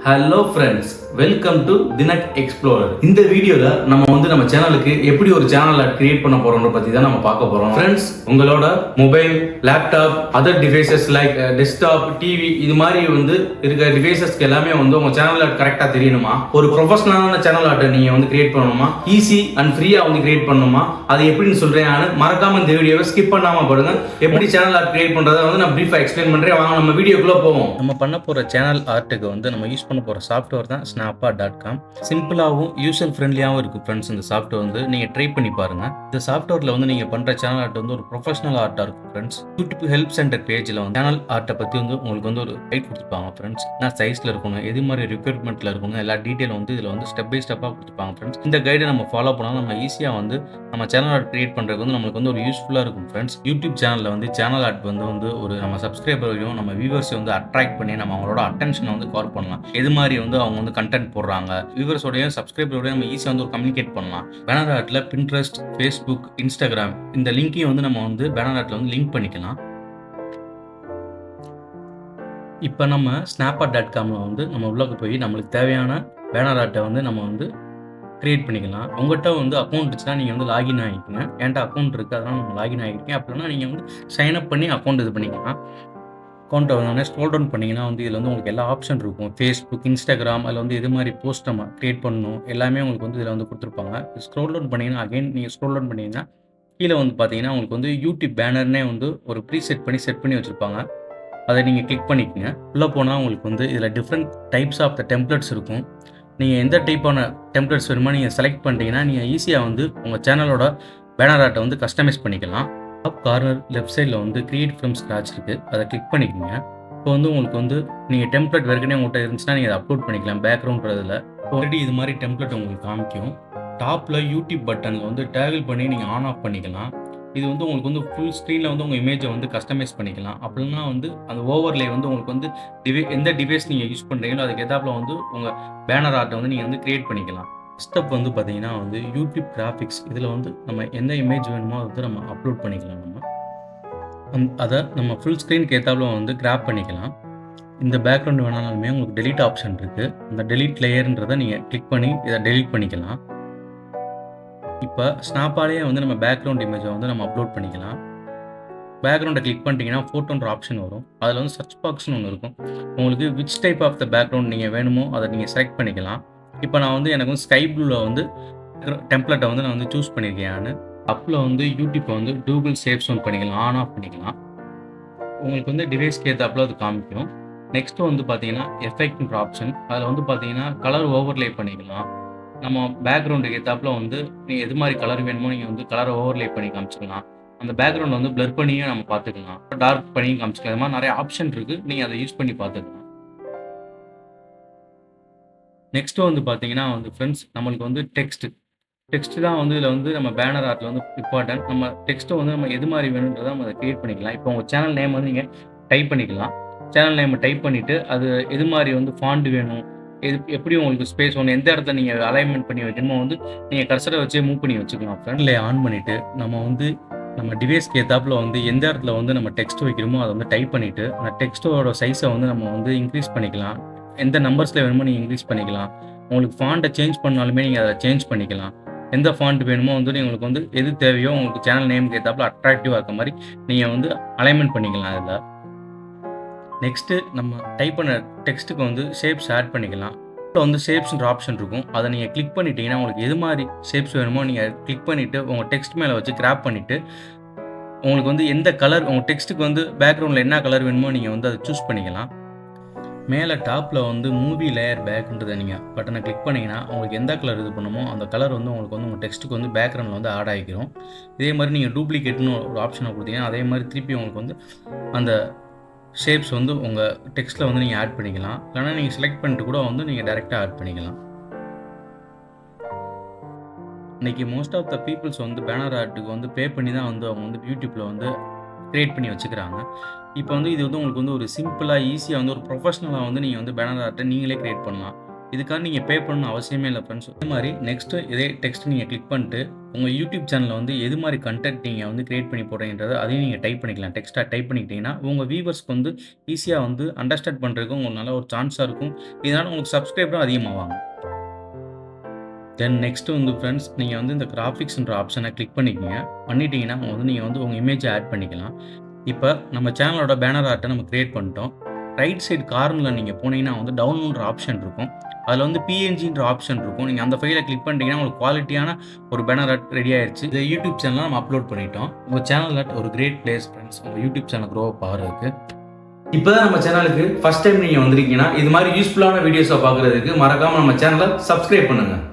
Hello friends, welcome to தினக் explorer. இந்த வீடியோல நம்ம சேனலுக்கு எப்படி ஒரு சேனல் கிரியேட் பண்ண போறோம்ன்ற பத்தி தான் நம்ம பார்க்க போறோம். ஃப்ரெண்ட்ஸ், உங்களோட mobile, laptop, other devices like desktop, TV இது மாதிரி இருக்க டிவைசஸ்க்கு எல்லாமே உங்க சேனல் கரெக்டா தெரியணுமா, ஒரு ப்ரொஃபஷனலான சேனல் ஆர்ட் நீங்க கிரியேட் பண்ணணுமா, ஈஸி அண்ட் ஃப்ரீயா கிரியேட் பண்ணணுமா, அது எப்படின்னு சொல்றேன். மறக்காம இந்த வீடியோவை ஸ்கிப் பண்ணாம பாருங்க. எப்படி சேனல் ஆர்ட் கிரியேட் பண்றதை நான் பிரீஃபா எக்ஸ்பிளைன் பண்றேன். வாங்க நம்ம வீடியோக்குள்ள போவோம். நம்ம பண்ண போற சேனல் ஆர்ட்டுக்கு நம்ம யூஸ் பண்ண போகிற சாஃப்ட்வேர் தான் snappa.com. சிம்பிளாகவும் யூசர் ஃப்ரெண்ட்லியாகவும் இருக்குது ஃப்ரெண்ட்ஸ். இந்த சாஃப்ட்வேர் நீங்கள் ட்ரை பண்ணி பாருங்கள். இந்த சாஃப்ட்வேரில் நீங்கள் பண்ணுற சேனல் ஆர்ட் ஒரு ப்ரொஃபஷனல் ஆர்ட்டாக இருக்கும் ஃப்ரெண்ட்ஸ். யூடியூப் ஹெல்ப் சென்டர் பேஜில் சேனல் ஆர்ட்டை பற்றி உங்களுக்கு ஒரு கைட் கொடுத்துருப்பாங்க ஃப்ரெண்ட்ஸ். என்ன சைஸில் இருக்கணும், எது மாதிரி ரிக்வயர்மெண்ட்டில் இருக்கணும், எல்லா டீட்டெயிலும் இதில் ஸ்டெப் பை ஸ்டெப்பாக கொடுத்துருப்பாங்க ஃப்ரெண்ட்ஸ். இந்த கைடை நம்ம ஃபாலோ பண்ணால் நம்ம ஈஸியாக நம்ம சேனல் ஆர்ட் கிரியேட் பண்ணுறதுக்கு நம்மளுக்கு ஒரு யூஸ்ஃபுல்லாக இருக்கும் ஃப்ரெண்ட்ஸ். யூடியூப் சேனலில் சேனல் ஆர்ட் ஒரு நம்ம சப்ஸ்கிரைபரையும் நம்ம வியூவர்ஸையும் அட்ராக்ட் பண்ணி நம்ம அவங்களோட அட்டென்ஷனை கவர் பண்ணலாம். எது மாதிரி அவங்க கண்டென்ட் போடுறாங்க, வியூவர்ஸோடையும் சப்ஸ்கிரைபரோடையும் நம்ம ஈஸியாக ஒரு கம்யூனிகேட் பண்ணலாம். பேனர் ஆர்ட்ல பின்ட்ரெஸ்ட், ஃபேஸ்புக், இன்ஸ்டாகிராம் இந்த லிங்கையும் நம்ம பேனர் ஆர்ட்ல லிங்க் பண்ணிக்கலாம். இப்போ நம்ம snappa.comல நம்ம உள்ளே போய் நம்மளுக்கு தேவையான பேனர் ஆர்ட்டை நம்ம கிரியேட் பண்ணிக்கலாம். உங்கள்கிட்ட அக்கௌண்ட் இருந்துச்சுன்னா நீங்கள் லாகின் ஆகிக்கோங்க. என்கிட்ட அக்கௌண்ட் இருக்குது, அதனால் நம்ம லாகின் ஆகிருக்கேன். அப்படின்னா நீங்கள் சைன் அப் பண்ணி அக்கௌண்ட் இது பண்ணிக்கலாம். அக்கௌண்ட்டை வந்தோடனே ஸ்க்ரோல் டவுன் பண்ணிங்கன்னா இதில் உங்களுக்கு எல்லா ஆப்ஷன் இருக்கும். ஃபேஸ்புக், இன்ஸ்டாகிராம், அதில் எது மாதிரி போஸ்ட் நம்ம க்ரியேட் பண்ணணும் எல்லாமே உங்களுக்கு இதில் கொடுத்துருப்பாங்க. ஸ்க்ரோல் டவுன் பண்ணிங்கன்னா அகைன் நீங்கள் ஸ்க்ரோல் டவுன் பண்ணிங்கன்னா கீழே பார்த்தீங்கன்னா உங்களுக்கு யூடியூப் பேனர்னே ஒரு செட் பண்ணி வச்சுருப்பாங்க. அதை நீங்கள் கிளிக் பண்ணிக்கோங்க. உள்ளே போனால் உங்களுக்கு இதில் different types of the templates இருக்கும். நீங்கள் எந்த டைப்பான டெம்ப்ளேட்ஸ் வேணுமோ நீங்கள் செலக்ட் பண்ணிட்டீங்கன்னா நீங்கள் ஈஸியாக உங்கள் சேனலோட பேனர் ஆர்ட்டை கஸ்டமைஸ் பண்ணிக்கலாம். டாப் கார்னர் லெஃப்ட் சைடில் கிரியேட் ஃப்ரம் ஸ்க்ராட்ச் இருக்குது, அதை கிளிக் பண்ணிக்கோங்க. இப்போ உங்களுக்கு நீங்கள் டெம்ப்ளேட் ஏற்கனவே உங்கள்கிட்ட இருந்துச்சுன்னா நீங்கள் அதை அப்லோட் பண்ணிக்கலாம். பேக்ரவுண்ட்றதில் ஆல்ரெடி இது மாதிரி டெம்ப்ளேட் உங்களுக்கு காமிக்கும். டாப்பில் யூடியூப் பட்டனில் டேகிள் பண்ணி நீங்கள் ஆன் ஆஃப் பண்ணிக்கலாம். இது உங்களுக்கு ஃபுல் ஸ்க்ரீனில் உங்கள் இமேஜை கஸ்டமைஸ் பண்ணிக்கலாம். அப்படின்னா அந்த ஓவர்லே உங்களுக்கு எந்த டிவைஸ் நீங்கள் யூஸ் பண்ணுறீங்களோ அதுக்கு எதாப்பில் உங்கள் பேனர் ஆர்ட்டை நீங்கள் கிரியேட் பண்ணிக்கலாம். ஸ்டெப் பார்த்தீங்கன்னா யூடியூப் கிராஃபிக்ஸ், இதில் நம்ம எந்த இமேஜ் வேணுமோ அதை நம்ம அப்லோட் பண்ணிக்கலாம். அதை நம்ம ஃபுல் ஸ்க்ரீனுக்கு ஏற்றாப்புல கிராப் பண்ணிக்கலாம். இந்த பேக்ரவுண்ட் வேணாலுமே உங்களுக்கு டெலீட் ஆப்ஷன் இருக்குது. அந்த டெலீட் லேயர்ன்றதை நீங்கள் கிளிக் பண்ணி இதை டெலீட் பண்ணிக்கலாம். இப்போ ஸ்னாப்பாலேயே நம்ம பேக்ரவுண்ட் இமேஜை நம்ம அப்லோட் பண்ணிக்கலாம். பேக்ரவுண்டை கிளிக் பண்ணிட்டீங்கன்னா ஃபோட்டோன்ற ஆப்ஷன் வரும். அதில் சர்ச் பாக்ஸ்னு ஒன்று இருக்கும். உங்களுக்கு which type of the background நீங்கள் வேணுமோ அதை நீங்கள் செலக்ட் பண்ணிக்கலாம். இப்போ நான் எனக்கு ஸ்கை ப்ளூவில் டெம்ப்ளேட்டை நான் சூஸ் பண்ணியிருக்கேன். அப்பில் யூடியூப்பை கூகுள் சேவ் சவுண்ட் பண்ணிக்கலாம், ஆன் ஆஃப் பண்ணிக்கலாம். உங்களுக்கு டிவைஸ்க்கு ஏற்றாப்புல அது காமிக்கும். நெக்ஸ்ட் பார்த்தீங்கன்னா எஃபெக்ட்ன்ற ஆப்ஷன், அதில் பார்த்தீங்கன்னா கலர் ஓவர்லே பண்ணிக்கலாம். நம்ம பேக்ரவுண்டுக்கு ஏற்றாப்புல நீங்கள் எது மாதிரி கலர் வேணுமோ நீங்கள் கலரை ஓவர்லே பண்ணி காமிச்சிக்கலாம். அந்த பேக்ரவுண்ட் பிளர் பண்ணியும் நம்ம பார்த்துக்கலாம், டார்க் பண்ணியும் காமிச்சிக்கலாம். இது மாதிரி நிறைய ஆப்ஷன் இருக்குது, நீங்கள் அதை யூஸ் பண்ணி பார்த்துக்கலாம். நெக்ஸ்ட் பார்த்தீங்கன்னா ஃப்ரெண்ட்ஸ், நம்மளுக்கு டெக்ஸ்ட் தான் இதில் நம்ம பேனர் ஆர்ட்டில் இம்பார்ட்டன்ட். நம்ம டெக்ஸ்ட்டை நம்ம எது மாதிரி வேணுன்றதை நம்ம அதை கிரியேட் பண்ணிக்கலாம். இப்போ உங்கள் சேனல் நேம் நீங்கள் டைப் பண்ணிக்கலாம். சேனல் நேமை டைப் பண்ணிவிட்டு அது எது மாதிரி ஃபாண்ட் வேணும், எப்படி உங்களுக்கு ஸ்பேஸ் வேணும், எந்த இடத்துல நீங்கள் அலைன்மெண்ட் பண்ணி வைக்கணுமோ நீங்கள் கர்சரை வச்சே மூவ் பண்ணி வச்சுக்கலாம். ஃப்ரெண்ட்ல ஆன் பண்ணிவிட்டு நம்ம டிவைஸ்க்கு ஏற்றாப்புல எந்த இடத்துல நம்ம டெக்ஸ்ட் வைக்கிறோமோ அதை டைப் பண்ணிவிட்டு அந்த டெக்ஸ்ட்டோட சைஸை நம்ம இன்க்ரீஸ் பண்ணிக்கலாம். எந்த நம்பர்ஸில் வேணுமோ நீங்கள் இன்க்ரீஸ் பண்ணிக்கலாம். உங்களுக்கு ஃபாண்ட்டை சேஞ்ச் பண்ணாலுமே நீங்கள் அதை சேஞ்ச் பண்ணிக்கலாம். எந்த ஃபாண்ட் வேணுமோ உங்களுக்கு எது தேவையோ உங்களுக்கு சேனல் நேமுக்கு ஏற்றாப்புல அட்ராக்டிவாக இருக்க மாதிரி நீங்கள் அலைன்மெண்ட் பண்ணிக்கலாம். அதில் நெக்ஸ்ட்டு நம்ம டைப் பண்ண டெக்ஸ்ட்டுக்கு ஷேப்ஸ் ஆட் பண்ணிக்கலாம். இப்போ ஷேப்ஸ்ன்ற ஆப்ஷன் இருக்கும், அதை நீங்கள் கிளிக் பண்ணிட்டீங்கன்னா உங்களுக்கு எது மாதிரி ஷேப்ஸ் வேணுமோ நீங்கள் கிளிக் பண்ணிவிட்டு உங்கள் டெக்ஸ்ட் மேலே வச்சு கிராப் பண்ணிவிட்டு உங்களுக்கு எந்த கலர் உங்கள் டெக்ஸ்ட்டுக்கு பேக்ரவுண்டில் என்ன கலர் வேணுமோ நீங்கள் அதை சூஸ் பண்ணிக்கலாம். மேலே டாப்பில் மூவி லேயர் பேக்குன்றதை நீங்கள் பட்டனை கிளிக் பண்ணிங்கன்னா உங்களுக்கு எந்த கலர் இது பண்ணுமோ அந்த கலர் உங்களுக்கு உங்கள் டெக்ஸ்ட்டுக்கு பேக்ரவுண்டில் ஆட் ஆகிக்கிறோம். இதே மாதிரி நீங்கள் டூப்ளிகேட்னு ஒரு ஆப்ஷனை கொடுத்தீங்கன்னா அதே மாதிரி திருப்பி உங்களுக்கு அந்த ஷேப்ஸ் உங்கள் டெக்ஸ்ட்டில் நீங்கள் ஆட் பண்ணிக்கலாம். இல்லைனா நீங்கள் செலக்ட் பண்ணிட்டு கூட நீங்கள் டைரெக்டாக ஆட் பண்ணிக்கலாம். இன்றைக்கி most of the peoples banner ஆர்ட்டுக்கு பே பண்ணி தான் அவங்க யூடியூப்பில் க்ரியேட் பண்ணி வச்சுக்கிறாங்க. இப்போ இது உங்களுக்கு ஒரு சிம்பிளாக ஈஸியாக ஒரு ப்ரொஃபஷ்னலாக நீங்கள் பேனர் ஆர்ட்டை நீங்களே க்ரியேட் பண்ணலாம். இதுக்காக நீங்கள் பே பண்ணணும் அவசியமே இல்லை ஃப்ரெண்ட்ஸ். அதே மாதிரி நெக்ஸ்ட்டு இதே டெக்ஸ்ட் நீங்கள் கிளிக் பண்ணிட்டு உங்கள் யூடியூப் சேனலில் வந்து எது மாதிரி கண்டென்ட் நீங்கள் வந்து கிரியேட் பண்ணி போடுறீங்கன்றதை அதையும் நீங்கள் டைப் பண்ணிக்கலாம். டெக்ஸ்ட்டாக டைப் பண்ணிக்கிட்டீங்கன்னா உங்கள் வியூவர்ஸ்க்கு வந்து ஈஸியாக வந்து அண்டர்ஸ்டாண்ட் பண்ணுறதுக்கு உங்களுக்கு நல்ல ஒரு சான்ஸாக இருக்கும். இதனால் உங்களுக்கு சப்ஸ்கிரைபரும் அதிகமாவாங்க. தென் நெக்ஸ்ட்டு வந்து ஃப்ரெண்ட்ஸ், நீங்கள் வந்து இந்த கிராஃபிக்ஸ்ன்ற ஆப்ஷனை கிளிக் பண்ணிக்கிங்க. பண்ணிட்டீங்கன்னா நீங்கள் வந்து உங்கள் இமேஜை ஆட் பண்ணிக்கலாம். இப்போ நம்ம சேனலோட பேனர் ஆர்ட்டை நம்ம கிரியேட் பண்ணிட்டோம். ரைட் சைடு கார்னரில் நீங்கள் போனீங்கன்னா வந்து டவுன்லோட்ற ஆப்ஷன் இருக்கும். அதில் வந்து பிஎன்ஜின்ற ஆப்ஷன் இருக்கும். நீங்கள் அந்த ஃபைலை கிளிக் பண்ணிட்டீங்கன்னா உங்களுக்கு குவாலிட்டியான ஒரு பேனர் ஆர்ட் ரெடி ஆயிடுச்சு. இந்த யூடியூப் சேனலில் நம்ம அப்லோட் பண்ணிட்டோம். உங்கள் சேனல் ஆர்ட் ஒரு கிரேட் பிளேஸ் ஃப்ரெண்ட்ஸ், உங்கள் யூடியூப் சேனல் க்ரோ அப் ஆகிறதுக்கு. இப்போ தான் நம்ம சேனலுக்கு ஃபஸ்ட் டைம் நீங்கள் வந்திருக்கீங்கன்னா இது மாதிரி யூஸ்ஃபுல்லான வீடியோஸை பார்க்குறதுக்கு மறக்காமல் நம்ம சேனலை சப்ஸ்கிரைப் பண்ணுங்கள்.